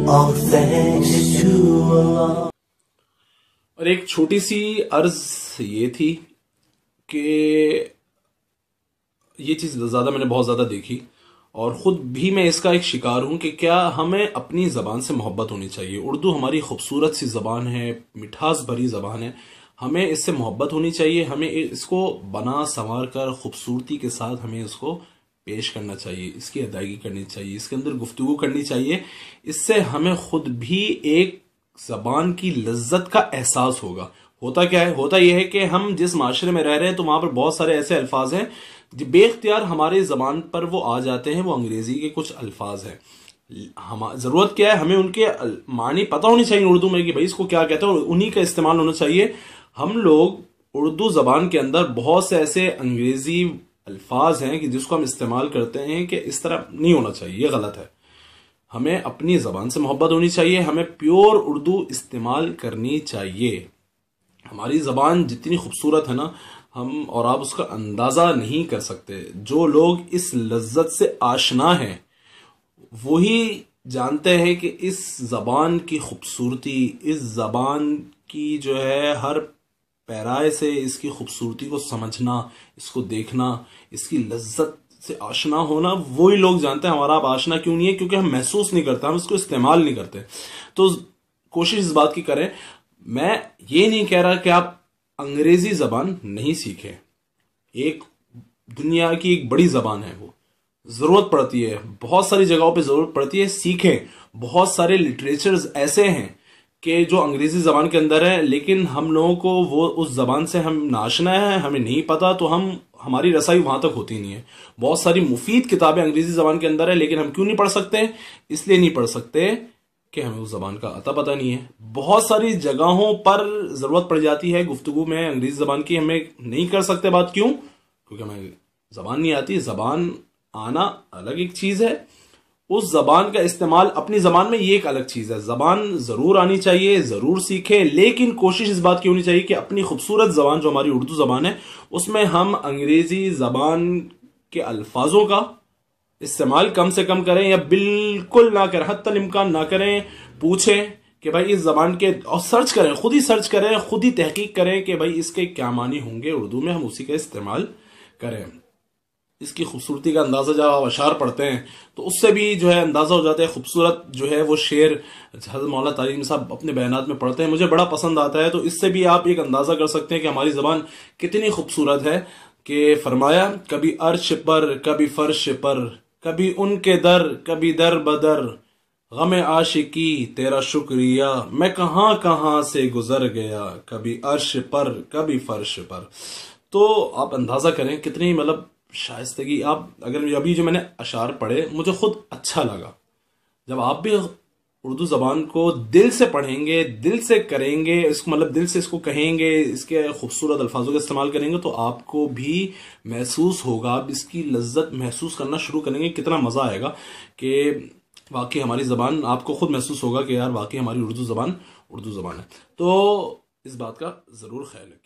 all thanks to Allah. اور ایک چھوٹی سی عرض یہ تھی کہ یہ چیز زیادہ میں نے بہت زیادہ دیکھی اور خود بھی میں اس کا ایک شکار ہوں کہ کیا ہمیں اپنی زبان سے محبت ہونی چاہیے. اردو ہماری خوبصورت سی زبان ہے، مٹھاس بھری زبان ہے، ہمیں اس سے محبت ہونی چاہیے، ہمیں اس کو بنا سنوار کر خوبصورتی کے ساتھ ہمیں اس کو پیش کرنا چاہیے، اس کی ادائیگی کرنی چاہیے، اس کے اندر گفتگو کرنی چاہیے. اس سے ہمیں خود بھی ایک زبان کی لذت کا احساس ہوگا. ہوتا کیا ہے؟ ہوتا یہ ہے کہ ہم جس معاشرے میں رہ رہے ہیں تو وہاں پر بہت سارے ایسے الفاظ ہیں جو بے اختیار ہمارے زبان پر وہ آ جاتے ہیں، وہ انگریزی کے کچھ الفاظ ہیں. ضرورت کیا ہے؟ ہمیں ان کے معنی پتہ ہونی چاہیے اردو میں کہ بھائی اس کو کیا کہتے ہیں اور انہی کا استعمال ہونا چاہیے. ہم لوگ اردو زبان کے اندر بہت سے ایسے انگریزی الفاظ ہیں کہ جس کو ہم استعمال کرتے ہیں کہ اس طرح نہیں ہونا چاہیے، یہ غلط ہے. ہمیں اپنی زبان سے محبت ہونی چاہیے، ہمیں پیور اردو استعمال کرنی چاہیے. ہماری زبان جتنی خوبصورت ہے نا، ہم اور آپ اس کا اندازہ نہیں کر سکتے. جو لوگ اس لذت سے آشنا ہیں وہی جانتے ہیں کہ اس زبان کی خوبصورتی، اس زبان کی جو ہے ہر پیرائے سے اس کی خوبصورتی کو سمجھنا، اس کو دیکھنا، اس کی لذت سے آشنا ہونا، وہی لوگ جانتے ہیں. ہمارا آپ آشنا کیوں نہیں ہے؟ کیونکہ ہم محسوس نہیں کرتے، ہم اس کو استعمال نہیں کرتے. تو کوشش اس بات کی کریں. میں یہ نہیں کہہ رہا کہ آپ انگریزی زبان نہیں سیکھیں، ایک دنیا کی ایک بڑی زبان ہے، وہ ضرورت پڑتی ہے، بہت ساری جگہوں پہ ضرورت پڑتی ہے، سیکھیں. بہت سارے لٹریچرز ایسے ہیں کہ جو انگریزی زبان کے اندر ہے، لیکن ہم لوگوں کو وہ اس زبان سے ہم ناشنا ہے، ہمیں نہیں پتا، تو ہماری رسائی وہاں تک ہوتی نہیں ہے. بہت ساری مفید کتابیں انگریزی زبان کے اندر ہے، لیکن ہم کیوں نہیں پڑھ سکتے؟ اس لیے نہیں پڑھ سکتے کہ ہمیں اس زبان کا عطا پتہ نہیں ہے. بہت ساری جگہوں پر ضرورت پڑ جاتی ہے گفتگو میں انگریزی زبان کی، ہمیں نہیں کر سکتے بات. کیوں؟ کیونکہ ہمیں زبان نہیں آتی. زبان آنا الگ ایک چیز ہے، اس زبان کا استعمال اپنی زبان میں یہ ایک الگ چیز ہے. زبان ضرور آنی چاہیے، ضرور سیکھیں، لیکن کوشش اس بات کی ہونی چاہیے کہ اپنی خوبصورت زبان جو ہماری اردو زبان ہے اس میں ہم انگریزی زبان کے الفاظوں کا استعمال کم سے کم کریں یا بالکل نہ کریں، حتی الامکان نہ کریں. پوچھیں کہ بھائی اس زبان کے، اور سرچ کریں، خود ہی سرچ کریں، خود ہی تحقیق کریں کہ بھائی اس کے کیا معنی ہوں گے اردو میں، ہم اسی کا استعمال کریں. اس کی خوبصورتی کا اندازہ جب آپ اشعار پڑھتے ہیں تو اس سے بھی جو ہے اندازہ ہو جاتا ہے. خوبصورت جو ہے وہ شعر حضرت مولانا طارق صاحب اپنے بیانات میں پڑھتے ہیں، مجھے بڑا پسند آتا ہے. تو اس سے بھی آپ ایک اندازہ کر سکتے ہیں کہ ہماری زبان کتنی خوبصورت ہے. کہ فرمایا کبھی عرش پر، کبھی فرش پر، کبھی ان کے در، کبھی در بدر، غم عاشقی تیرا شکریہ میں کہاں کہاں سے گزر گیا، کبھی عرش پر، کبھی فرش پر. تو آپ اندازہ کریں کتنی مطلب شائستگی. آپ اگر ابھی جو میں نے اشعار پڑھے مجھے خود اچھا لگا. جب آپ بھی اردو زبان کو دل سے پڑھیں گے، دل سے کریں گے، اس کو مطلب دل سے اس کو کہیں گے، اس کے خوبصورت الفاظوں کا استعمال کریں گے، تو آپ کو بھی محسوس ہوگا، آپ اس کی لذت محسوس کرنا شروع کریں گے. کتنا مزہ آئے گا کہ واقعی ہماری زبان، آپ کو خود محسوس ہوگا کہ یار واقعی ہماری اردو زبان ہے. تو اس بات کا ضرور خیال رکھیں.